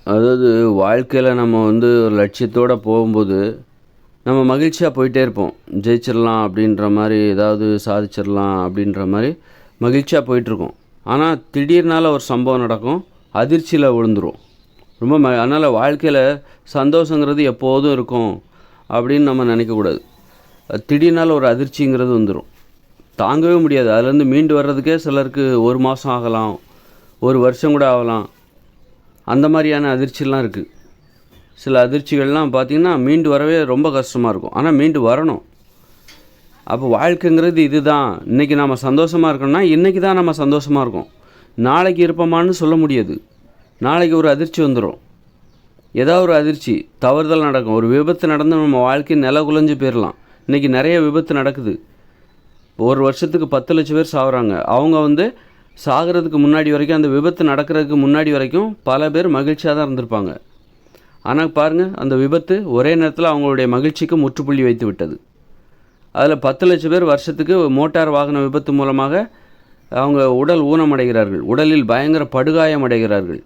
அதாவது வாழ்க்கையில் நம்ம ஒரு லட்சியத்தோடு போகும்போது நம்ம மகிழ்ச்சியாக போயிட்டே இருப்போம். ஜெயிச்சிடலாம் அப்படின்ற மாதிரி, ஏதாவது சாதிச்சிடலாம் அப்படின்ற மாதிரி மகிழ்ச்சியாக போயிட்டுருக்கோம். ஆனால் திடீர்னால ஒரு சம்பவம் நடக்கும், அதிர்ச்சியில் விழுந்துரும். ரொம்ப அதனால் வாழ்க்கையில் சந்தோஷங்கிறது எப்போதும் இருக்கும் அப்படின்னு நம்ம நினைக்கக்கூடாது. திடீர்னால ஒரு அதிர்ச்சிங்கிறது வந்துடும், தாங்கவே முடியாது. அதுலேருந்து மீண்டு வர்றதுக்கே சிலருக்கு 1 மாதம் ஆகலாம், 1 வருஷம் கூட ஆகலாம். அந்த மாதிரியான அதிர்ச்சிலாம் இருக்குது. சில அதிர்ச்சிகள்லாம் பார்த்திங்கன்னா மீண்டு வரவே ரொம்ப கஷ்டமாக இருக்கும். ஆனால் மீண்டு வரணும். அப்போ வாழ்க்கைங்கிறது இதுதான். இன்றைக்கி நம்ம சந்தோஷமாக இருக்கோம்னா இன்றைக்கி தான் நம்ம சந்தோஷமாக இருக்கோம். நாளைக்கு இருப்போமான்னு சொல்ல முடியாது. நாளைக்கு ஒரு அதிர்ச்சி வந்துடும். ஏதாவது ஒரு அதிர்ச்சி தவறுதல் நடக்கும். ஒரு விபத்து நடந்து நம்ம வாழ்க்கை நில குலைஞ்சு போயிடலாம். இன்றைக்கி நிறைய விபத்து நடக்குது. ஒரு வருஷத்துக்கு 10 லட்சம் பேர் சாகுறாங்க. அவங்க சாகிறதுக்கு முன்னாடி வரைக்கும், அந்த விபத்து நடக்கிறதுக்கு முன்னாடி வரைக்கும் பல பேர் மகிழ்ச்சியாக தான் இருந்திருப்பாங்க. ஆனால் பாருங்கள், அந்த விபத்து ஒரே நேரத்தில் அவங்களுடைய மகிழ்ச்சிக்கு முற்றுப்புள்ளி வைத்து விட்டது. அதில் 10 லட்சம் பேர் வருஷத்துக்கு மோட்டார் வாகன விபத்து மூலமாக அவங்க உடல் ஊனமடைகிறார்கள். உடலில் பயங்கர படுகாயம் அடைகிறார்கள்.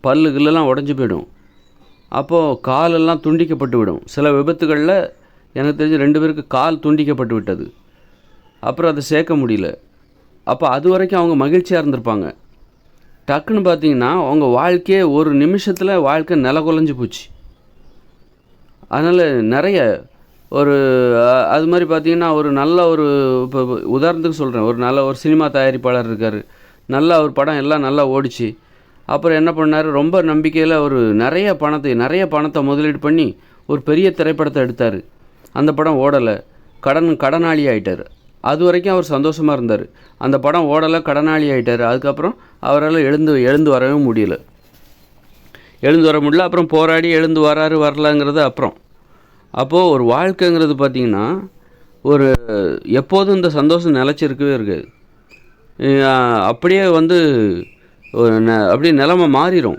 பல்லுகளெல்லாம் உடஞ்சி போயிடும். அப்போது காலெல்லாம் துண்டிக்கப்பட்டு விடும். சில விபத்துகளில் எனக்கு தெரிஞ்சு 2 பேருக்கு கால் துண்டிக்கப்பட்டு விட்டது. அப்புறம் அதை சேர்க்க முடியல. அப்போ அது வரைக்கும் அவங்க மகிழ்ச்சியாக இருந்திருப்பாங்க. டக்குன்னு பார்த்தீங்கன்னா அவங்க வாழ்க்கையே ஒரு நிமிஷத்தில் வாழ்க்கை நிலகுலைஞ்சு போச்சு. அதனால் நிறைய அது மாதிரி பார்த்திங்கன்னா ஒரு நல்ல இப்போ உதாரணத்துக்கு சொல்கிறேன், ஒரு சினிமா தயாரிப்பாளர் இருக்கார். நல்லா ஒரு படம் எல்லாம் நல்லா ஓடிச்சு. அப்புறம் என்ன பண்ணார், ரொம்ப நம்பிக்கையில் நிறைய பணத்தை முதலீடு பண்ணி ஒரு பெரிய திரைப்படத்தை எடுத்தார். அந்த படம் ஓடலை. கடனாளி ஆகிட்டார். அது வரைக்கும் அவர் சந்தோஷமாக இருந்தார். அந்த படம் ஓடலை, கடனாளி ஆகிட்டார். அதுக்கப்புறம் அவரால் எழுந்து வரவே முடியல. அப்புறம் போராடி எழுந்து வரலாங்கிறது அப்புறம். அப்போது ஒரு வாழ்க்கைங்கிறது பார்த்திங்கன்னா எப்போதும் இந்த சந்தோஷம் நிலச்சிருக்கவே இருக்காது. அப்படியே அப்படியே நிலைமை மாறிடும்,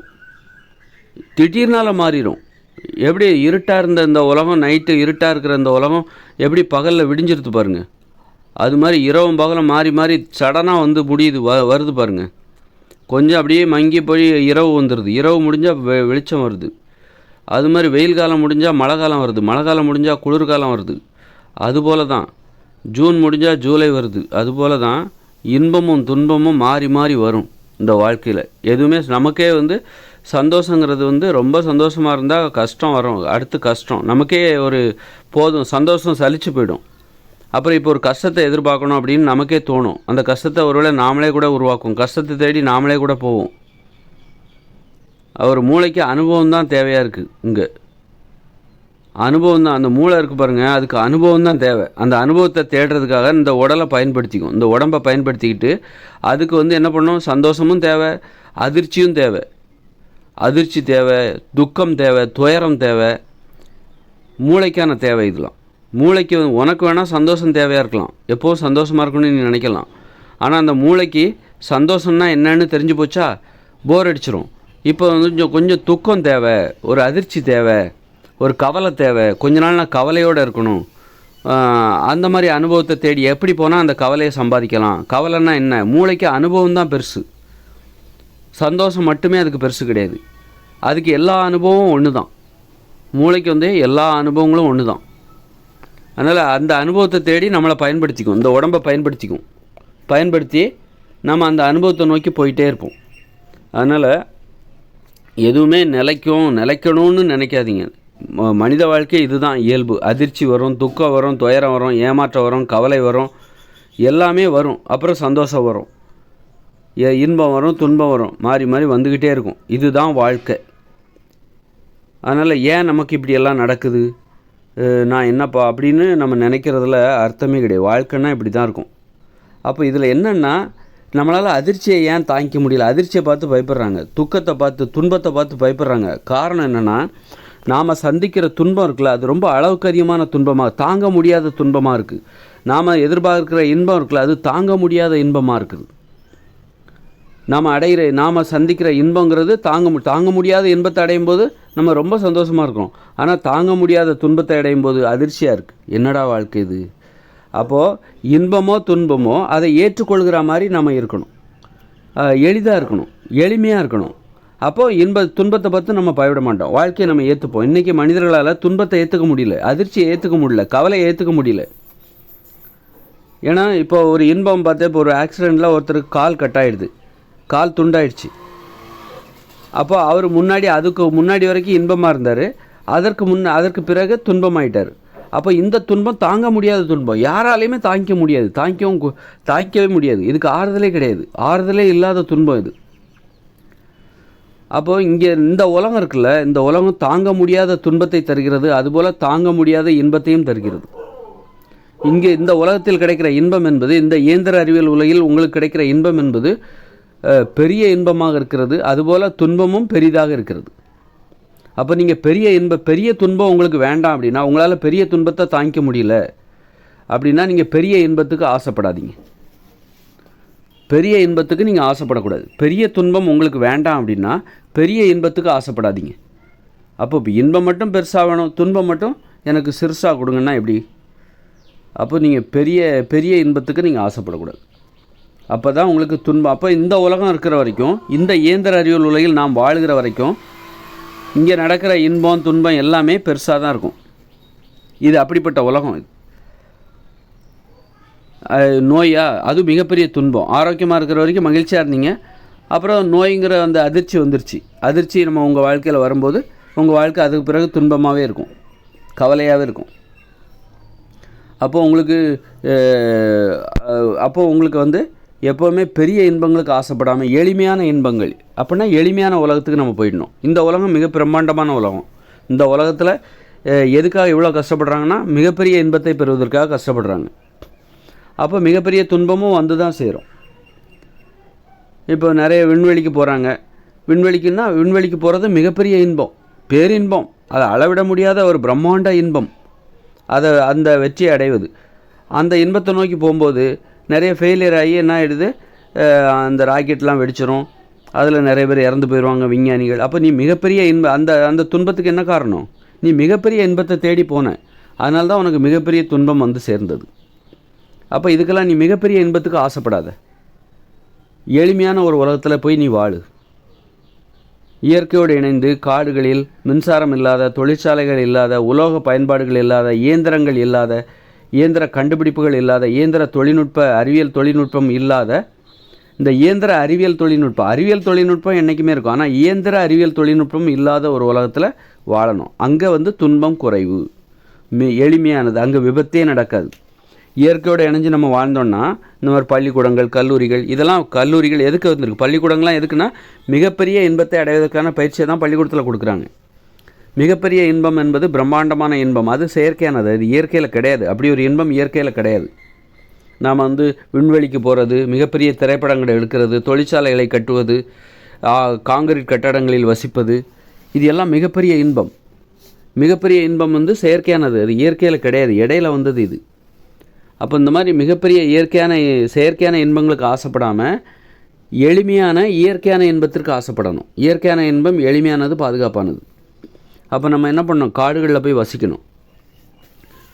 திடீர்னால் மாறிடும். எப்படி இருட்டாக இருந்த இந்த உலகம், நைட்டு இருட்டாக இருக்கிற இந்த உலகம் எப்படி பகலில் விடிஞ்சிருது பாருங்கள். அது மாதிரி இரவும் பகலும் மாறி மாறி சடனாக முடியுது, வருது பாருங்கள். கொஞ்சம் அப்படியே மங்கி போய் இரவு வந்துடுது. இரவு முடிஞ்சால் வெளிச்சம் வருது. அது மாதிரி வெயில் காலம் முடிஞ்சால் மழை காலம் வருது. மழை காலம் முடிஞ்சால் குளிர்காலம் வருது. அதுபோல தான் ஜூன் முடிஞ்சால் ஜூலை வருது. அதுபோல தான் இன்பமும் துன்பமும் மாறி மாறி வரும் இந்த வாழ்க்கையில். எதுவுமே நமக்கே சந்தோஷங்கிறது ரொம்ப சந்தோஷமாக இருந்தால் கஷ்டம் வரும். அடுத்து கஷ்டம் நமக்கே போதும், சந்தோஷம் சலிச்சு போயிடும். அப்புறம் இப்போ ஒரு கஷ்டத்தை எதிர்பார்க்கணும் அப்படின்னு நமக்கே தோணும். அந்த கஷ்டத்தை ஒருவேளை நாமளே கூட உருவாக்கும். கஷ்டத்தை தேடி நாமளே கூட போவோம். அவர் மூளைக்கு அனுபவம் தான் தேவையாக இருக்குது. இங்கே அனுபவம் தான், அந்த மூளை இருக்குது பாருங்கள், அதுக்கு அனுபவம் தான் தேவை. அந்த அனுபவத்தை தேடுறதுக்காக இந்த உடலை பயன்படுத்திக்கும். இந்த உடம்பை பயன்படுத்திக்கிட்டு அதுக்கு என்ன பண்ணணும், சந்தோஷமும் தேவை, அதிர்ச்சியும் தேவை. அதிர்ச்சி தேவை, துக்கம் தேவை, துயரம் தேவை, மூளைக்கான தேவை. இதெல்லாம் மூளைக்கு உனக்கு வேணால் சந்தோஷம் தேவையாக இருக்கலாம், எப்போவும் சந்தோஷமாக இருக்கணும்னு நீ நினைக்கலாம். ஆனால் அந்த மூளைக்கு சந்தோஷம்னா என்னன்னு தெரிஞ்சு போச்சா, போர் அடிச்சிடும். இப்போ கொஞ்சம் துக்கம் தேவை, ஒரு அதிர்ச்சி தேவை, ஒரு கவலை தேவை. கொஞ்ச நாள் நான் கவலையோடு இருக்கணும். அந்த மாதிரி அனுபவத்தை தேடி எப்படி போனால் அந்த கவலையை சம்பாதிக்கலாம். கவலைன்னா என்ன, மூளைக்கு அனுபவம் தான் பெருசு, சந்தோஷம் மட்டுமே அதுக்கு பெருசு கிடையாது. அதுக்கு எல்லா அனுபவமும் ஒன்று தான். மூளைக்கு எல்லா அனுபவங்களும் ஒன்று தான். அதனால் அந்த அனுபவத்தை தேடி நம்மளை பயன்படுத்திக்கும், இந்த உடம்பை பயன்படுத்தி நம்ம அந்த அனுபவத்தை நோக்கி போயிட்டே இருப்போம். அதனால் எதுவுமே நிலைக்கணும்னு நினைக்காதீங்க. மனித வாழ்க்கை இதுதான் இயல்பு. அதிர்ச்சி வரும், துக்கம் வரும், துயரம் வரும், ஏமாற்றம் வரும், கவலை வரும், எல்லாமே வரும். அப்புறம் சந்தோஷம் வரும், இன்பம் வரும், துன்பம் வரும், மாறி மாறி வந்துக்கிட்டே இருக்கும். இதுதான் வாழ்க்கை. அதனால் ஏன் நமக்கு இப்படியெல்லாம் நடக்குது, நான் என்னப்பா அப்படின்னு நம்ம நினைக்கிறதுல அர்த்தமே கிடையாது. வாழ்க்கைன்னா இப்படி தான் இருக்கும். அப்போ இதில் என்னென்னா, நம்மளால் அதிர்ச்சியை ஏன் தாங்கிக்க முடியல, அதிர்ச்சியை பார்த்து பயப்படுறாங்க, துக்கத்தை பார்த்து, துன்பத்தை பார்த்து பயப்படுறாங்க. காரணம் என்னென்னா, நாம் சந்திக்கிற துன்பம் இருக்குல்ல, அது ரொம்ப அளவுக்கு அதிகமான துன்பமாக, தாங்க முடியாத துன்பமாக இருக்குது. நாம் எதிர்பார்க்கிற இன்பம் இருக்குல்ல, அது தாங்க முடியாத இன்பமாக இருக்குது. நாம் சந்திக்கிற இன்பங்கிறது தாங்க முடியாத இன்பத்தை அடையும் போது நம்ம ரொம்ப சந்தோஷமாக இருக்கோம். ஆனால் தாங்க முடியாத துன்பத்தை அடையும் போது அதிர்ச்சியாக இருக்குது. என்னடா வாழ்க்கை இது. அப்போது இன்பமோ துன்பமோ அதை ஏற்றுக்கொள்கிற மாதிரி நம்ம இருக்கணும், எளிதாக இருக்கணும், எளிமையாக இருக்கணும். அப்போது துன்பத்தை பார்த்து நம்ம பயப்பட மாட்டோம், வாழ்க்கையை நம்ம ஏற்றுப்போம். இன்றைக்கி மனிதர்களால் துன்பத்தை ஏற்றுக்க முடியல, அதிர்ச்சியை ஏற்றுக்க முடியல, கவலையை ஏற்றுக்க முடியல. ஏன்னா இப்போ ஒரு இன்பம் பார்த்தா, இப்போ ஒரு ஆக்சிடெண்ட்டில் ஒருத்தருக்கு கால் கட்டாயிடுது, கால் துண்டாயிடுச்சு. அப்போ அவர் அதுக்கு முன்னாடி வரைக்கும் இன்பமாக இருந்தார், அதற்கு பிறகு துன்பமாயிட்டார். அப்போ இந்த துன்பம் தாங்க முடியாத துன்பம், யாராலையுமே தாங்கிக்க முடியாது, தாங்கிக்கவே முடியாது. இதுக்கு ஆறுதலே கிடையாது, ஆறுதலே இல்லாத துன்பம் இது. அப்போது இங்கே இந்த உலகம் இருக்குல்ல, இந்த உலகம் தாங்க முடியாத துன்பத்தை தருகிறது, அதுபோல் தாங்க முடியாத இன்பத்தையும் தருகிறது. இங்கே இந்த உலகத்தில் கிடைக்கிற இன்பம் என்பது, இந்த இயந்திர அறிவியல் உலகில் உங்களுக்கு கிடைக்கிற இன்பம் என்பது பெரிய இன்பமாக இருக்கிறது, அதுபோல் துன்பமும் பெரிதாக இருக்கிறது. அப்போ நீங்கள் பெரிய துன்பம் உங்களுக்கு வேண்டாம் அப்படின்னா, உங்களால் பெரிய துன்பத்தை தாங்கிக்க முடியல அப்படின்னா, நீங்கள் பெரிய இன்பத்துக்கு ஆசைப்படாதீங்க. பெரிய இன்பத்துக்கு நீங்கள் ஆசைப்படக்கூடாது. பெரிய துன்பம் உங்களுக்கு வேண்டாம் அப்படின்னா பெரிய இன்பத்துக்கு ஆசைப்படாதீங்க. அப்போ இப்போ இன்பம் மட்டும் பெருசாக வேணும், துன்பம் மட்டும் எனக்கு சிறுசாக கொடுங்கன்னா எப்படி? அப்போ நீங்கள் பெரிய இன்பத்துக்கு நீங்கள் ஆசைப்படக்கூடாது. அப்போ தான் உங்களுக்கு துன்பம். அப்போ இந்த உலகம் இருக்கிற வரைக்கும், இந்த இயந்திர அறிவியல் உலகில் நாம் வாழ்கிற வரைக்கும், இங்கே நடக்கிற இன்பம் துன்பம் எல்லாமே பெருசாக தான் இருக்கும். இது அப்படிப்பட்ட உலகம். இது நோயா, அது மிகப்பெரிய துன்பம். ஆரோக்கியமாக இருக்கிற வரைக்கும் மகிழ்ச்சியாக இருந்தீங்க, அப்புறம் நோய்ங்கிற அந்த அதிர்ச்சி வந்துருச்சு. அதிர்ச்சி நம்ம உங்கள் வாழ்க்கையில் வரும்போது உங்கள் வாழ்க்கை அதுக்கு பிறகு துன்பமாகவே இருக்கும், கவலையாகவே இருக்கும். அப்போது உங்களுக்கு வந்து எப்போவுமே பெரிய இன்பங்களுக்கு ஆசைப்படாமல் எளிமையான இன்பங்கள், அப்படின்னா எளிமையான உலகத்துக்கு நம்ம போயிடணும். இந்த உலகம் மிக பிரம்மாண்டமான உலகம். இந்த உலகத்தில் எதுக்காக இவ்வளோ கஷ்டப்படுறாங்கன்னா, மிகப்பெரிய இன்பத்தை பெறுவதற்காக கஷ்டப்படுறாங்க. அப்போ மிகப்பெரிய துன்பமும் வந்து தான் சேரும். இப்போ நிறைய விண்வெளிக்கு போகிறாங்க. விண்வெளிக்கு போகிறது மிகப்பெரிய இன்பம், பேரின்பம், அதை அளவிட முடியாத ஒரு பிரம்மாண்ட இன்பம். அந்த வெற்றியை அடைவது, அந்த இன்பத்தை நோக்கி போகும்போது நிறைய ஃபெயிலியர் ஆகி என்ன ஆகிடுது, அந்த ராக்கெட்லாம் வெடிச்சிடும், அதில் நிறைய பேர் இறந்து போயிடுவாங்க விஞ்ஞானிகள். அப்போ நீ மிகப்பெரிய அந்த துன்பத்துக்கு என்ன காரணம்? நீ மிகப்பெரிய இன்பத்தை தேடி போன, அதனால தான் உனக்கு மிகப்பெரிய துன்பம் வந்து சேர்ந்தது. அப்போ இதுக்கெல்லாம் நீ மிகப்பெரிய இன்பத்துக்கு ஆசைப்படாத, எளிமையான ஒரு உலகத்தில் போய் நீ வாழு. இயற்கையோடு இணைந்து காடுகளில் மின்சாரம் இல்லாத, தொழிற்சாலைகள் இல்லாத, உலோக பயன்பாடுகள் இல்லாத, இயந்திரங்கள் இல்லாத, இயந்திர கண்டுபிடிப்புகள் இல்லாத, இயந்திர அறிவியல் தொழில்நுட்பம் இல்லாத, இந்த இயந்திர அறிவியல் தொழில்நுட்பம் என்றைக்குமே இருக்கும், ஆனால் இயந்திர அறிவியல் தொழில்நுட்பம் இல்லாத ஒரு உலகத்தில் வாழணும். அங்கே வந்து துன்பம் குறைவு, எளிமையானது, அங்கே விபத்தே நடக்காது. இயற்கையோடு இணைஞ்சு நம்ம வாழ்ந்தோன்னா, இந்த மாதிரி பள்ளிக்கூடங்கள், கல்லூரிகள், கல்லூரிகள் எதுக்கு வந்திருக்கு? பள்ளிக்கூடங்கள்லாம் எதுக்குன்னா, மிகப்பெரிய இன்பத்தை அடைவதற்கான பயிற்சியை தான் பள்ளிக்கூடத்தில் கொடுக்குறாங்க. மிகப்பெரிய இன்பம் என்பது பிரம்மாண்டமான இன்பம், அது செயற்கையானது, அது இயற்கையில் கிடையாது. அப்படி ஒரு இன்பம் இயற்கையில் கிடையாது. நாம் வந்து விண்வெளிக்கு போகிறது, மிகப்பெரிய திரைப்படங்களை எடுக்கிறது, தொழிற்சாலைகளை கட்டுவது, காங்கிரீட் கட்டடங்களில் வசிப்பது, இது எல்லாம் மிகப்பெரிய இன்பம். மிகப்பெரிய இன்பம் வந்து செயற்கையானது, அது இயற்கையில் கிடையாது, இடையில வந்தது இது. அப்போ இந்த மாதிரி மிகப்பெரிய செயற்கையான இன்பங்களுக்கு ஆசைப்படாமல் எளிமையான இயற்கையான இன்பத்திற்கு ஆசைப்படணும். இயற்கையான இன்பம் எளிமையானது, பாதுகாப்பானது. அப்போ நம்ம என்ன பண்ணணும்? காடுகளில் போய் வசிக்கணும்.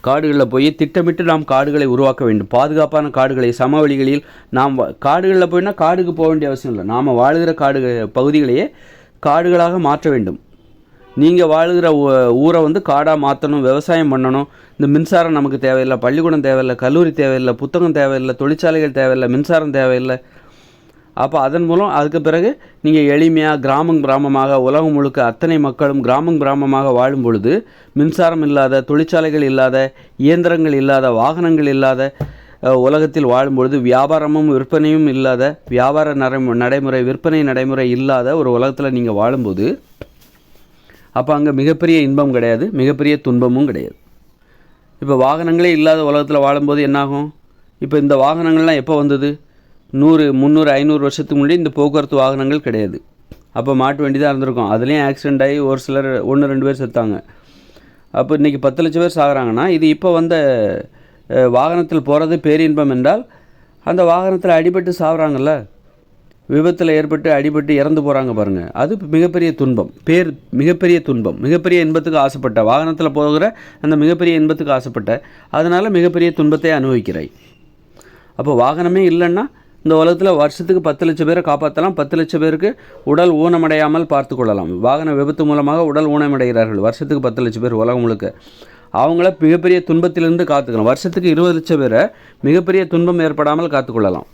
காடுகளில் போய் திட்டமிட்டு நாம் காடுகளை உருவாக்க வேண்டும். பாதுகாப்பான காடுகளை, சமவெளிகளில் நாம் காடுகளில் போயினா காடுக்கு போக வேண்டிய அவசியம் இல்லை. நாம் வாழ்கிற பகுதிகளையே காடுகளாக மாற்ற வேண்டும். நீங்கள் வாழ்கிற ஊரை வந்து காடாக மாற்றணும், விவசாயம் பண்ணணும். இந்த மின்சாரம் நமக்கு தேவையில்லை, பள்ளிக்கூடம் தேவையில்லை, கல்லூரி தேவையில்லை, புத்தகம் தேவையில்லை, தொழிற்சாலைகள் தேவையில்லை, மின்சாரம் தேவையில்லை. அப்போ அதன் மூலம் அதுக்கு பிறகு நீங்கள் எளிமையாக கிராமமாக உலகம் முழுக்க அத்தனை மக்களும் கிராமமாக வாழும் பொழுது, மின்சாரம் இல்லாத, தொழிற்சாலைகள் இல்லாத, இயந்திரங்கள் இல்லாத, வாகனங்கள் இல்லாத உலகத்தில் வாழும்பொழுது, வியாபாரமும் விற்பனையும் இல்லாத, வியாபார நடைமுறை, விற்பனை நடைமுறை இல்லாத ஒரு உலகத்தில் நீங்கள் வாழும்போது, அப்போ அங்கே மிகப்பெரிய இன்பம் கிடையாது, மிகப்பெரிய துன்பமும் கிடையாது. இப்போ வாகனங்களே இல்லாத உலகத்தில் வாழும்போது என்னாகும்? இப்போ இந்த வாகனங்கள்லாம் எப்போ வந்தது? 100, 300, 500 வருஷத்துக்கு முன்னாடி இந்த போக்குவரத்து வாகனங்கள் கிடையாது. அப்போ மாட்டு வண்டி தான் இருந்திருக்கும். அதுலேயும் ஆக்சிடெண்ட் ஆகி ஒரு சிலர் 1-2 பேர் செத்தாங்க. அப்போ இன்றைக்கி 10 லட்சம் பேர் சாகுறாங்கன்னா, இது இப்போ வந்த வாகனத்தில் போகிறது பேரின்பம் என்றால், அந்த வாகனத்தில் அடிபட்டு சாகுறாங்கல்ல, விபத்தில் ஏற்பட்டு அடிபட்டு இறந்து போகிறாங்க பாருங்கள், அது மிகப்பெரிய துன்பம். மிகப்பெரிய துன்பம். மிகப்பெரிய இன்பத்துக்கு ஆசைப்பட்ட, வாகனத்தில் போகிற அந்த மிகப்பெரிய இன்பத்துக்கு ஆசைப்பட்ட, அதனால் மிகப்பெரிய துன்பத்தை அனுபவிக்கிறாய். அப்போ வாகனமே இல்லைன்னா இந்த உலகத்தில் வருஷத்துக்கு 10 லட்சம் பேரை காப்பாற்றலாம், 10 லட்சம் பேருக்கு உடல் ஊனமடையாமல் பார்த்து கொள்ளலாம். வாகன விபத்து மூலமாக உடல் ஊனமடைகிறார்கள் வருஷத்துக்கு 10 லட்சம் பேர் உலகம் முழுக்க. அவங்கள மிகப்பெரிய துன்பத்திலிருந்து காத்துக்கலாம். வருஷத்துக்கு 20 லட்சம் பேரை மிகப்பெரிய துன்பம் ஏற்படாமல் காத்துக்கொள்ளலாம்.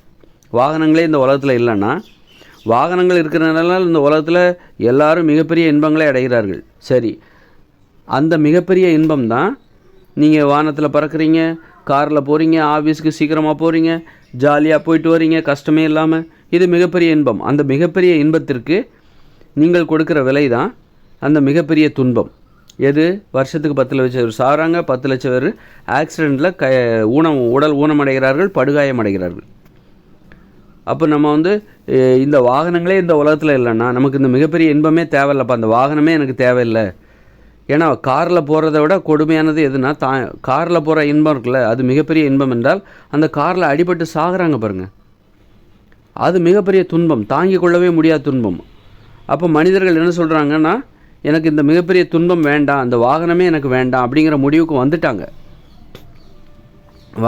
வாகனங்களே இந்த உலகத்தில் இல்லைன்னா, வாகனங்கள் இருக்கிறதுனால இந்த உலகத்தில் எல்லாரும் மிகப்பெரிய இன்பங்களை அடைகிறார்கள். சரி, அந்த மிகப்பெரிய இன்பம் தான் நீங்கள் வானத்தில் பறக்கிறீங்க, காரில் போகிறீங்க, ஆஃபீஸுக்கு சீக்கிரமாக போகிறீங்க, ஜாலியாக போயிட்டு வரீங்க, கஷ்டமே இல்லாமல். இது மிகப்பெரிய இன்பம். அந்த மிகப்பெரிய இன்பத்திற்கு நீங்கள் கொடுக்குற விலை தான் அந்த மிகப்பெரிய துன்பம். எது? வருஷத்துக்கு 10 லட்சம் பேர் சாகிறாங்க, 10 லட்சம் பேர் ஆக்சிடெண்ட்டில் உடல் ஊனமடைகிறார்கள், படுகாயம் அடைகிறார்கள். அப்போ நம்ம இந்த வாகனங்களே இந்த உலகத்தில் இல்லைன்னா நமக்கு இந்த மிகப்பெரிய இன்பமே தேவையில்லைப்பா, அந்த வாகனமே எனக்கு தேவையில்லை. ஏன்னா காரில் போகிறத விட கொடுமையானது எதுனா காரில் போகிற இன்பம் இருக்குல்ல, அது மிகப்பெரிய இன்பம் என்றால் அந்த காரில் அடிபட்டு சாகுறாங்க பாருங்கள், அது மிகப்பெரிய துன்பம், தாங்கிக் கொள்ளவே முடியாத துன்பம். அப்போ மனிதர்கள் என்ன சொல்கிறாங்கன்னா, எனக்கு இந்த மிகப்பெரிய துன்பம் வேண்டாம், அந்த வாகனமே எனக்கு வேண்டாம் அப்படிங்கிற முடிவுக்கு வந்துட்டாங்க.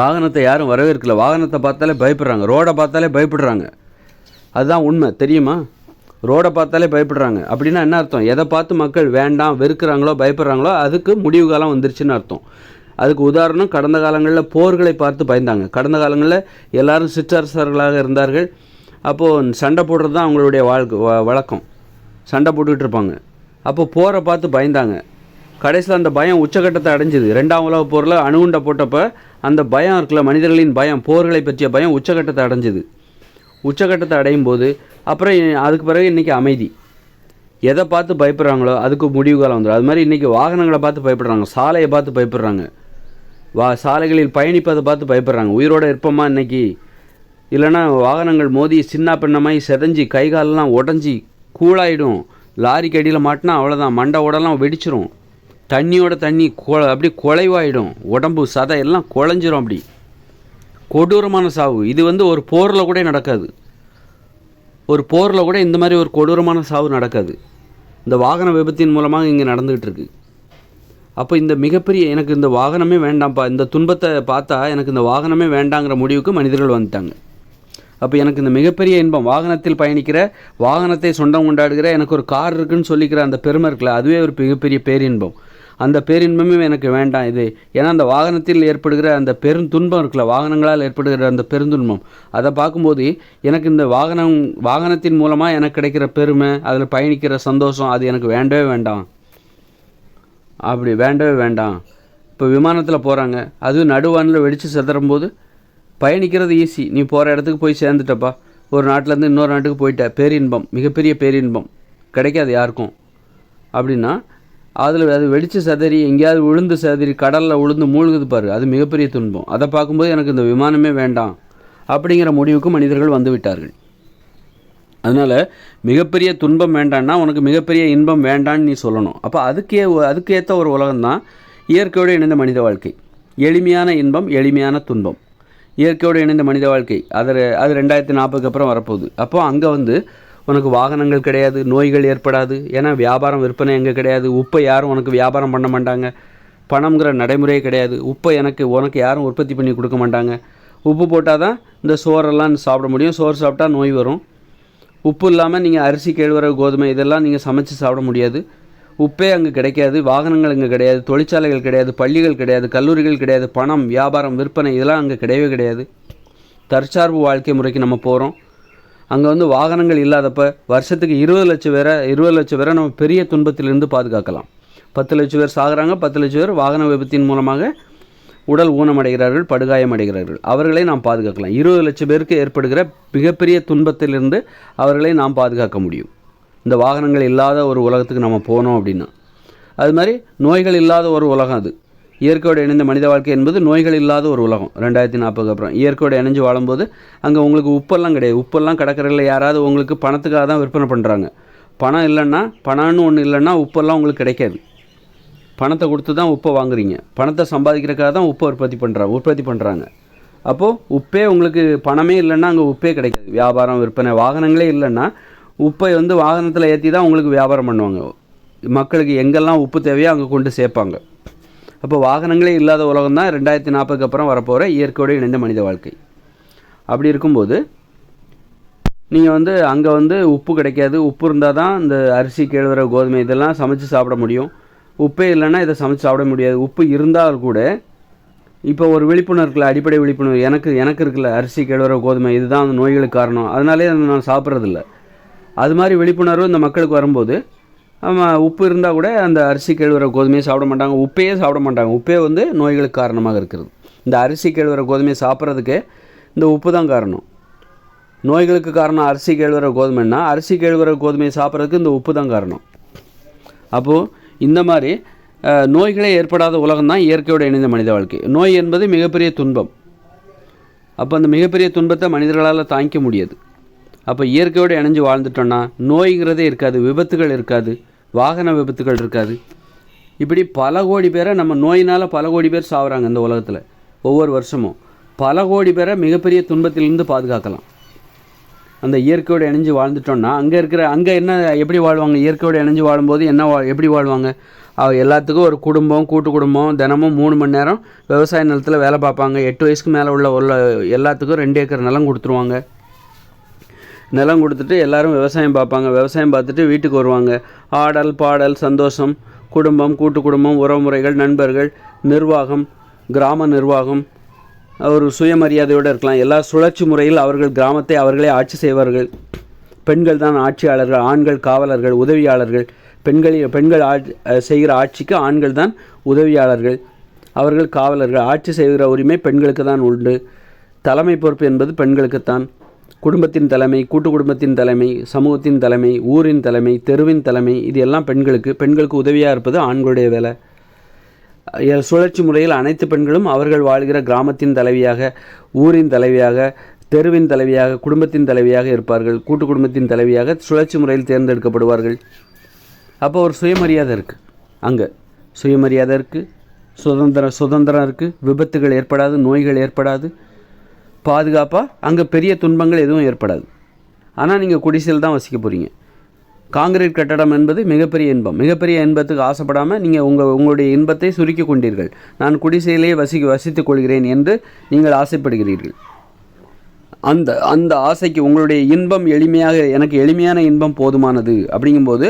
வாகனத்தை யாரும் வரவேற்கல, வாகனத்தை பார்த்தாலே பயப்படுறாங்க, ரோடை பார்த்தாலே பயப்படுறாங்க. அதுதான் உண்மை, தெரியுமா? ரோடை பார்த்தாலே பயப்படுறாங்க. அப்படின்னா என்ன அர்த்தம்? எதை பார்த்து மக்கள் வேண்டாம் வெறுக்கிறாங்களோ பயப்படுறாங்களோ அதுக்கு முடிவு காலம் வந்துருச்சுன்னு அர்த்தம். அதுக்கு உதாரணம், கடந்த காலங்களில் போர்களை பார்த்து பயந்தாங்க. கடந்த காலங்களில் எல்லாரும் சிற்றரசர்களாக இருந்தார்கள். அப்போது சண்டை போடுறது தான் அவங்களுடைய வழக்கம், சண்டை போட்டுக்கிட்டு இருப்பாங்க. அப்போது போரை பார்த்து பயந்தாங்க. கடைசியில் அந்த பயம் உச்சக்கட்டத்தை அடைஞ்சிது. 2ஆம் உலக போரில் அணுகுண்டை போட்டப்போ அந்த பயம் இருக்குல்ல, மனிதர்களின் பயம், போர்களை பற்றிய பயம் உச்சக்கட்டத்தை அடைஞ்சிது. உச்சக்கட்டத்தை அடையும் போது அப்புறம் அதுக்கு பிறகு இன்றைக்கி அமைதி. எதை பார்த்து பயப்படுறாங்களோ அதுக்கு முடிவு காலம் வந்துடும். அது மாதிரி இன்றைக்கி வாகனங்களை பார்த்து பயப்படுறாங்க, சாலையை பார்த்து பயப்படுறாங்க, சாலைகளில் பயணிப்பதை பார்த்து பயப்படுறாங்க. உயிரோடு இருப்போமா இன்றைக்கி? இல்லைன்னா வாகனங்கள் மோதி சின்ன பின்னமாய் செதஞ்சி கை காலெலாம் உடஞ்சி கூழாயிடும். லாரிக்கு அடியில் மாட்டினா அவ்வளோதான், மண்டை உடலாம் வெடிச்சிரும். தண்ணியோட தண்ணி அப்படி குலைவாயிடும், உடம்பு சதை எல்லாம் குழஞ்சிரும். அப்படி கொடூரமான சாவு. இது ஒரு போரில் கூட நடக்காது. ஒரு போரில் கூட இந்த மாதிரி ஒரு கொடூரமான சாவு நடக்காது. இந்த வாகன விபத்தின் மூலமாக இங்கே நடந்துகிட்டு இருக்கு. அப்போ இந்த மிகப்பெரிய எனக்கு இந்த வாகனமே வேண்டாம்ப்பா, இந்த துன்பத்தை பார்த்தா எனக்கு இந்த வாகனமே வேண்டாங்கிற முடிவுக்கு மனிதர்கள் வந்துட்டாங்க. அப்போ எனக்கு இந்த மிகப்பெரிய இன்பம், வாகனத்தில் பயணிக்கிற, வாகனத்தை சொந்தம் கொண்டாடுகிற, எனக்கு ஒரு கார் இருக்குன்னு சொல்லிக்கிற அந்த பெருமை இருக்குல்ல, அதுவே ஒரு மிகப்பெரிய பேரின்பம். அந்த பேரின்பமே எனக்கு வேண்டாம் இது. ஏன்னா அந்த வாகனத்தில் ஏற்படுகிற அந்த பெருந்துன்பம் இருக்குல்ல, வாகனங்களால் ஏற்படுகிற அந்த பெருந்துன்பம், அதை பார்க்கும்போது எனக்கு இந்த வாகனத்தின் மூலமாக எனக்கு கிடைக்கிற பெருமை, அதில் பயணிக்கிற சந்தோஷம், அது எனக்கு வேண்டவே வேண்டாம். அப்படி வேண்டவே வேண்டாம். இப்போ விமானத்தில் போகிறாங்க, அதுவும் நடுவானில் வெடித்து செதறும் போது பயணிக்கிறது ஈஸி, நீ போகிற இடத்துக்கு போய் சேர்ந்துட்டப்பா, ஒரு நாட்டிலேருந்து இன்னொரு நாட்டுக்கு போயிட்ட, பேரின்பம், மிகப்பெரிய பேரின்பம் கிடைக்காது யாருக்கும். அப்படின்னா அதில் அது வெடித்து செதறி எங்கேயாவது விழுந்து செதறி கடலில் விழுந்து மூழ்குது பாரு, அது மிகப்பெரிய துன்பம். அதை பார்க்கும்போது எனக்கு இந்த விமானமே வேண்டாம் அப்படிங்கிற முடிவுக்கு மனிதர்கள் வந்து விட்டார்கள். அதனால் மிகப்பெரிய துன்பம் வேண்டான்னா உனக்கு மிகப்பெரிய இன்பம் வேண்டான்னு நீ சொல்லணும். அப்போ அதுக்கேற்ற ஒரு உலகம்தான் இயற்கையோடு இணைந்த மனித வாழ்க்கை. எளிமையான இன்பம், எளிமையான துன்பம், இயற்கையோடு இணைந்த மனித வாழ்க்கை. அது 2040 அப்புறம் வரப்போகுது. அப்போ அங்கே உனக்கு வாகனங்கள் கிடையாது, நோய்கள் ஏற்படாது. ஏன்னா வியாபாரம் விற்பனை எங்கே கிடையாது. உப்பை யாரும் உனக்கு வியாபாரம் பண்ண மாட்டாங்க, பணம்ங்கிற நடைமுறையே கிடையாது. உப்பை உனக்கு யாரும் உற்பத்தி பண்ணி கொடுக்க மாட்டாங்க. உப்பு போட்டால் தான் இந்த சோறெல்லாம் சாப்பிட முடியும். சோறு சாப்பிட்டா நோய் வரும். உப்பு இல்லாமல் நீங்கள் அரிசி, கேழ்வரகு, கோதுமை இதெல்லாம் நீங்கள் சமைச்சு சாப்பிட முடியாது. உப்பே அங்கே கிடைக்காது. வாகனங்கள் அங்கே கிடையாது, தொழிற்சாலைகள் கிடையாது, பள்ளிகள் கிடையாது, கல்லூரிகள் கிடையாது, பணம், வியாபாரம், விற்பனை இதெல்லாம் அங்கே கிடையவே கிடையாது. தற்சார்பு வாழ்க்கை முறைக்கு நம்ம போகிறோம். அங்கே வாகனங்கள் இல்லாதப்ப வருஷத்துக்கு 20 லட்சம் பேரை நம்ம பெரிய துன்பத்திலிருந்து பாதுகாக்கலாம். 10 லட்சம் பேர் சாகிறாங்க, 10 லட்சம் பேர் வாகன விபத்தின் மூலமாக உடல் ஊனமடைகிறார்கள், படுகாயம் அடைகிறார்கள். அவர்களை நாம் பாதுகாக்கலாம். 20 லட்சம் பேருக்கு ஏற்படுகிற மிகப்பெரிய துன்பத்திலிருந்து அவர்களை நாம் பாதுகாக்க முடியும். இந்த வாகனங்கள் இல்லாத ஒரு உலகத்துக்கு நம்ம போனோம் அப்படின்னா. அது மாதிரி நோய்கள் இல்லாத ஒரு உலகம். அது இயற்கையோடு இணைந்த மனித வாழ்க்கை என்பது நோய்கள் இல்லாத ஒரு உலகம். 2040 அப்புறம் இயற்கையோடு இணைஞ்சு வாழும்போது அங்கே உங்களுக்கு உப்பெல்லாம் கிடையாது. உப்பெல்லாம் கடற்கரையில் யாராவது உங்களுக்கு பணத்துக்காக தான் விற்பனை பண்ணுறாங்க. பணம் இல்லைன்னா, பணம்னு ஒன்று இல்லைன்னா உப்பெல்லாம் உங்களுக்கு கிடைக்காது. பணத்தை கொடுத்து தான் உப்பை வாங்குறீங்க. பணத்தை சம்பாதிக்கிறதுக்காக தான் உப்பை உற்பத்தி பண்ணுறாங்க. அப்போது உப்பே உங்களுக்கு பணமே இல்லைன்னா அங்கே உப்பே கிடைக்காது. வியாபாரம், விற்பனை, வாகனங்களே இல்லைன்னா உப்பை வாகனத்தில் ஏற்றி தான் உங்களுக்கு வியாபாரம் பண்ணுவாங்க. மக்களுக்கு எங்கெல்லாம் உப்பு தேவையோ அங்கே கொண்டு சேர்ப்பாங்க. அப்போ வாகனங்களே இல்லாத உலகம் தான் 2040 அப்புறம் வரப்போகிற இயற்கையோடு இணைந்த மனித வாழ்க்கை. அப்படி இருக்கும்போது நீங்கள் அங்கே உப்பு கிடைக்காது. உப்பு இருந்தால் தான் இந்த அரிசி, கேழ்வரகு, கோதுமை இதெல்லாம் சமைச்சு சாப்பிட முடியும். உப்பே இல்லைன்னா இதை சமைச்சு சாப்பிட முடியாது. உப்பு இருந்தால் கூட இப்போ ஒரு விழிப்புணர்வு இருக்குல்ல, அடிப்படை விழிப்புணர்வு எனக்கு இருக்குல்ல, அரிசி, கேழ்வரகு, கோதுமை இதுதான் அந்த நோய்களுக்கு காரணம், அதனாலே நான் சாப்பிட்றதில்ல. அது மாதிரி விழிப்புணர்வு இந்த மக்களுக்கு வரும்போது உப்பு இருந்தால் கூட அந்த அரிசி, கேழ்வரகு, கோதுமையை சாப்பிட மாட்டாங்க. உப்பையே சாப்பிட மாட்டாங்க. உப்பே நோய்களுக்கு காரணமாக இருக்கிறது. இந்த அரிசி, கேழ்வரகு, கோதுமையை சாப்பிட்றதுக்கே இந்த உப்பு தான் காரணம். நோய்களுக்கு காரணம் அரிசி, கேழ்வரகு, கோதுமைன்னா அரிசி, கேழ்வரகு, கோதுமையை சாப்பிட்றதுக்கு இந்த உப்பு தான் காரணம். அப்போது இந்த மாதிரி நோய்களே ஏற்படாத உலகம் தான் இயற்கையோடு இணைந்த மனித வாழ்க்கை. நோய் என்பது மிகப்பெரிய துன்பம். அப்போ அந்த மிகப்பெரிய துன்பத்தை மனிதர்களால் தாங்கிக்க முடியாது. அப்போ இயற்கையோடு இணைஞ்சு வாழ்ந்துட்டோன்னா நோய்கிறதே இருக்காது, விபத்துகள் இருக்காது, வாகன விபத்துகள் இருக்காது. இப்படி பல கோடி பேரை நம்ம நோயினால் பல கோடி பேர் சாகுறாங்க இந்த உலகத்தில். ஒவ்வொரு வருஷமும் பல கோடி பேரை மிகப்பெரிய துன்பத்திலிருந்து பாதுகாக்கலாம். அந்த இயற்கையோடு இணைஞ்சு வாழ்ந்துட்டோன்னா அங்கே என்ன எப்படி வாழ்வாங்க? இயற்கையோடு இணைஞ்சு வாழும்போது எப்படி வாழ்வாங்க? எல்லாத்துக்கும் ஒரு குடும்பம், கூட்டு குடும்பம், தினமும் 3 மணி நேரம் விவசாய நிலத்தில் வேலை பார்ப்பாங்க. 8 வயசுக்கு மேலே உள்ள எல்லாத்துக்கும் 2 ஏக்கர் நிலம் கொடுத்துருவாங்க. நிலம் கொடுத்துட்டு எல்லோரும் விவசாயம் பார்ப்பாங்க. விவசாயம் பார்த்துட்டு வீட்டுக்கு வருவாங்க. ஆடல், பாடல், சந்தோஷம், குடும்பம், கூட்டு குடும்பம், உறவுமுறைகள், நண்பர்கள், நிர்வாகம், கிராம நிர்வாகம், ஒரு சுயமரியாதையோடு இருக்கலாம். எல்லா சுழற்சி முறையில் அவர்கள் கிராமத்தை அவர்களே ஆட்சி செய்வார்கள். பெண்கள் தான் ஆட்சியாளர்கள், ஆண்கள் காவலர்கள், உதவியாளர்கள். பெண்கள் செய்கிற ஆட்சிக்கு ஆண்கள் தான் உதவியாளர்கள், அவர்கள் காவலர்கள். ஆட்சி செய்கிற உரிமை பெண்களுக்கு தான் உண்டு. தலைமை பொறுப்பு என்பது பெண்களுக்குத்தான். குடும்பத்தின் தலைமை, கூட்டு குடும்பத்தின் தலைமை, சமூகத்தின் தலைமை, ஊரின் தலைமை, தெருவின் தலைமை, இது எல்லாம் பெண்களுக்கு உதவியாக இருப்பது ஆண்களுடைய வேலை. சுழற்சி முறையில் அனைத்து பெண்களும் அவர்கள் வாழ்கிற கிராமத்தின் தலைவியாக, ஊரின் தலைவியாக, தெருவின் தலைவியாக, குடும்பத்தின் தலைவியாக இருப்பார்கள். கூட்டு குடும்பத்தின் தலைவியாக சுழற்சி முறையில் தேர்ந்தெடுக்கப்படுவார்கள். அப்போ ஒரு சுயமரியாதை இருக்குது. அங்கே சுயமரியாதை இருக்குது, சுதந்திரம் இருக்குது, விபத்துகள் ஏற்படாது, நோய்கள் ஏற்படாது, பாதுகாப்பாக அங்கே பெரிய துன்பங்கள் எதுவும் ஏற்படாது. ஆனால் நீங்கள் குடிசையில் தான் வசிக்க போகிறீங்க. காங்கிரீட் கட்டடம் என்பது மிகப்பெரிய இன்பம். மிகப்பெரிய இன்பத்துக்கு ஆசைப்படாமல் நீங்கள் உங்களுடைய இன்பத்தை சுருக்கி கொண்டீர்கள். நான் குடிசையிலேயே வசித்துக் கொள்கிறேன் என்று நீங்கள் ஆசைப்படுகிறீர்கள். அந்த ஆசைக்கு உங்களுடைய இன்பம் எனக்கு எளிமையான இன்பம் போதுமானது அப்படிங்கும்போது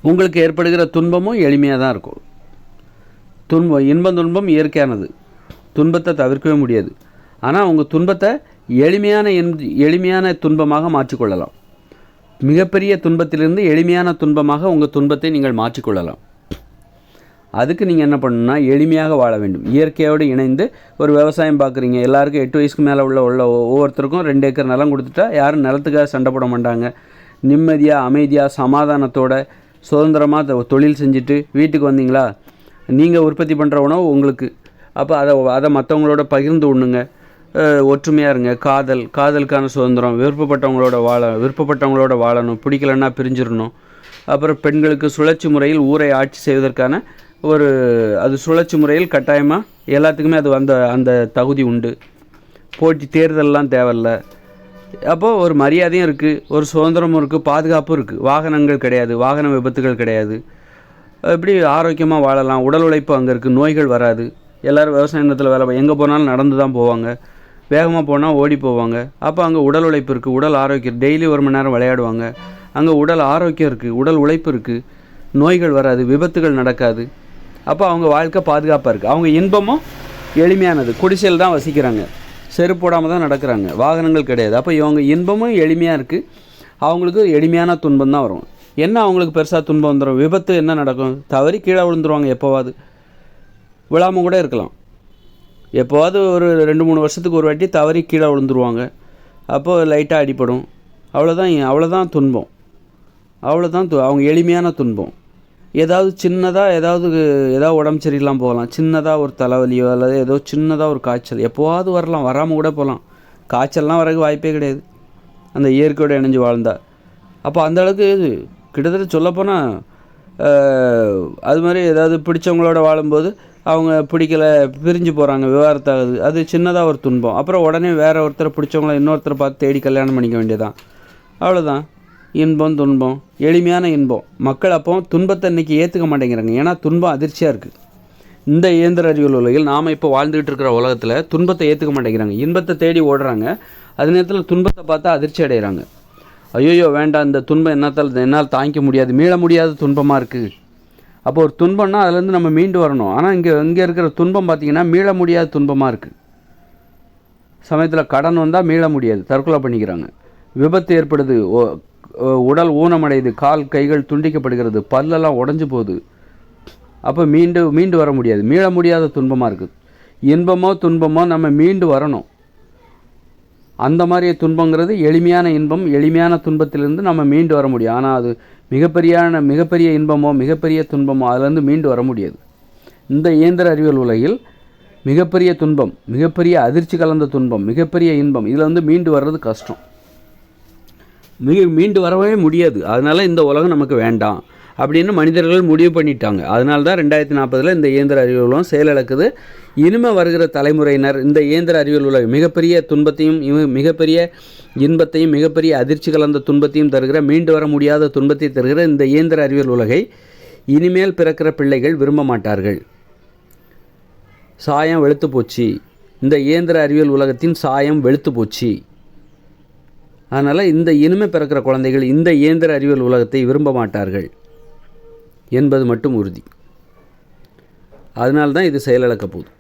உங்களுக்கு ஏற்படுகிற துன்பமும் எளிமையாக தான் இருக்கும். துன்பம் இயற்கையானது, துன்பத்தை தவிர்க்கவே முடியாது. ஆனால் உங்கள் துன்பத்தை எளிமையான துன்பமாக மாற்றிக்கொள்ளலாம். மிகப்பெரிய துன்பத்திலிருந்து எளிமையான துன்பமாக உங்கள் துன்பத்தை நீங்கள் மாற்றிக்கொள்ளலாம். அதுக்கு நீங்கள் என்ன பண்ணணும்னா எளிமையாக வாழ வேண்டும். இயற்கையோடு இணைந்து ஒரு விவசாயம் பார்க்குறீங்க. எல்லாருக்கும் 8 வயசுக்கு மேலே உள்ள ஒவ்வொருத்தருக்கும் 2 ஏக்கர் நிலம் கொடுத்துட்டா யாரும் நிலத்துக்காக சண்டை போட மாட்டாங்க. நிம்மதியாக, அமைதியாக, சமாதானத்தோட, சுதந்திரமாக தொழில் செஞ்சுட்டு வீட்டுக்கு வந்தீங்களா, நீங்கள் உற்பத்தி பண்ணுற உணவு உங்களுக்கு. அப்போ அதை மற்றவங்களோட பகிர்ந்து உண்ணுங்க. ஒற்றுமையாக இருங்க. காதலுக்கான சுதந்திரம், விருப்பப்பட்டவங்களோட வாழணும், பிடிக்கலன்னா பிரிஞ்சிடணும். அப்புறம் பெண்களுக்கு சுழற்சி முறையில் ஊரை ஆட்சி செய்வதற்கான அது சுழற்சி முறையில் கட்டாயமாக எல்லாத்துக்குமே அது அந்த தகுதி உண்டு. போட்டி தேர்தலெலாம் தேவையில்ல. அப்போது ஒரு மரியாதையும் இருக்குது, ஒரு சுதந்திரமும் இருக்குது, பாதுகாப்பும் இருக்குது. வாகனங்கள் கிடையாது, வாகன விபத்துகள் கிடையாது. இப்படி ஆரோக்கியமாக வாழலாம். உடல் உழைப்பு அங்கே இருக்குது, நோய்கள் வராது. எல்லோரும் விவசாய நிலத்தில் வேலை எங்கே போனாலும் நடந்து தான் போவாங்க. வேகமாக போனால் ஓடி போவாங்க. அப்போ அங்கே உடல் உழைப்பு இருக்குது, உடல் ஆரோக்கியம். டெய்லி 1 மணி நேரம் விளையாடுவாங்க. அங்கே உடல் ஆரோக்கியம் இருக்குது, உடல் உழைப்பு இருக்குது, நோய்கள் வராது, விபத்துகள் நடக்காது. அப்போ அவங்க வாழ்க்கை பாதுகாப்பாக இருக்குது. அவங்க இன்பமும் எளிமையானது. குடிசையில் தான் வசிக்கிறாங்க, செருப்பு போடாமல் தான் நடக்கிறாங்க, வாகனங்கள் கிடையாது. அப்போ இவங்க இன்பமும் எளிமையாக இருக்குது. அவங்களுக்கு எளிமையான துன்பம் தான் வரும். என்ன அவங்களுக்கு பெருசாக துன்பம் வந்துடும்? விபத்து என்ன நடக்கும்? தவறி கீழே விழுந்துருவாங்க. எப்போவாது விழாமல் கூட இருக்கலாம். எப்போவாது ஒரு 2-3 வருஷத்துக்கு ஒரு வாட்டி தவறி கீழே விழுந்துருவாங்க. அப்போது லைட்டாக அடிப்படும். அவ்வளோதான் துன்பம். அவங்க எளிமையான துன்பம். ஏதாவது உடம்பு சரியில்லாமல் போகலாம். சின்னதாக ஒரு தலைவலியோ அல்லது ஏதோ சின்னதாக ஒரு காய்ச்சல் எப்போவாது வரலாம், வராமல் கூட போகலாம். காய்ச்சல்லாம் வரக்கு வாய்ப்பே கிடையாது அந்த இயற்கையோடு இணைஞ்சு வாழ்ந்தா. அப்போ அந்தளவுக்கு கிட்டத்தட்ட சொல்லப்போனால் அது மாதிரி ஏதாவது பிடிச்சவங்களோட வாழும்போது அவங்க பிடிக்கலை, பிரிஞ்சு போகிறாங்க, விவாகரத்தாகுது. அது சின்னதாக ஒரு துன்பம். அப்புறம் உடனே வேறு ஒருத்தரை பிடிச்சவங்கள இன்னொருத்தரை பார்த்து தேடி கல்யாணம் பண்ணிக்க வேண்டியதான். அவ்வளோதான். இன்பம், துன்பம், எளிமையான இன்பம். மக்கள் அப்போ துன்பத்தை இன்றைக்கி ஏற்றுக்க மாட்டேங்கிறாங்க. ஏன்னா துன்பம் அதிர்ச்சியாக இருக்குது. இந்த இயந்திர அறிவியல் உலகில் நாம் இப்போ வாழ்ந்துக்கிட்டு இருக்கிற உலகத்தில் துன்பத்தை ஏற்றுக்க மாட்டேங்கிறாங்க. இன்பத்தை தேடி ஓடுறாங்க. அதே நேரத்தில் துன்பத்தை பார்த்தா அதிர்ச்சி அடைகிறாங்க. ஐயோ வேண்டாம், இந்த துன்பம் என்னால் தாங்கிக்க முடியாது, மீள முடியாத துன்பமாக இருக்குது. அப்போ ஒரு துன்பம்னா அதுலேருந்து நம்ம மீண்டு வரணும். ஆனால் இங்கே இருக்கிற துன்பம் பார்த்திங்கன்னா மீள முடியாத துன்பமாக இருக்குது. சமயத்தில் கடன் வந்தால் மீள முடியாது, தற்கொலை பண்ணிக்கிறாங்க. விபத்து ஏற்படுது, உடல் ஊனமடையுது, கால் கைகள் துண்டிக்கப்படுகிறது, பல்லெல்லாம் உடஞ்சி போகுது. அப்போ மீண்டு வர முடியாது, மீள முடியாத துன்பமாக இருக்குது. இன்பமோ துன்பமோ நம்ம மீண்டு வரணும். அந்த மாதிரி துன்பங்கிறது எளிமையான இன்பம், எளிமையான துன்பத்திலிருந்து நம்ம மீண்டு வர முடியும். ஆனால் அது மிகப்பெரிய இன்பமோ மிகப்பெரிய துன்பமோ அதுலேருந்து மீண்டு வர முடியாது. இந்த இயந்திர அறிவியல் உலகில் மிகப்பெரிய துன்பம், மிகப்பெரிய அதிர்ச்சி கலந்த துன்பம், மிகப்பெரிய இன்பம், இதில் மீண்டு வர்றது கஷ்டம், மீண்டு வரவே முடியாது. அதனால் இந்த உலகம் நமக்கு வேண்டாம் அப்படின்னு மனிதர்கள் முடிவு பண்ணிட்டாங்க. அதனால தான் 2040 இந்த இயந்திர அறிவியல் உலகம் செயலிழக்குது. இனிமேல் வருகிற தலைமுறையினர் இந்த இயந்திர அறிவியல் உலகம் மிகப்பெரிய துன்பத்தையும் மிகப்பெரிய இன்பத்தையும் மிகப்பெரிய அதிர்ச்சி கலந்த துன்பத்தையும் தருகிற, மீண்டு வர முடியாத துன்பத்தை தருகிற இந்த இயந்திர அறிவியல் உலகை இனிமேல் பிறக்கிற பிள்ளைகள் விரும்ப மாட்டார்கள். சாயம் வெளுத்து போச்சு, இந்த இயந்திர அறிவியல் உலகத்தின் சாயம் வெளுத்து போச்சு. அதனால் இந்த இனிமேல் பிறக்கிற குழந்தைகள் இந்த இயந்திர அறிவியல் உலகத்தை விரும்ப மாட்டார்கள் என்பது மட்டும் உறுதி. அதனால்தான் இது செயலிழக்க போகுது.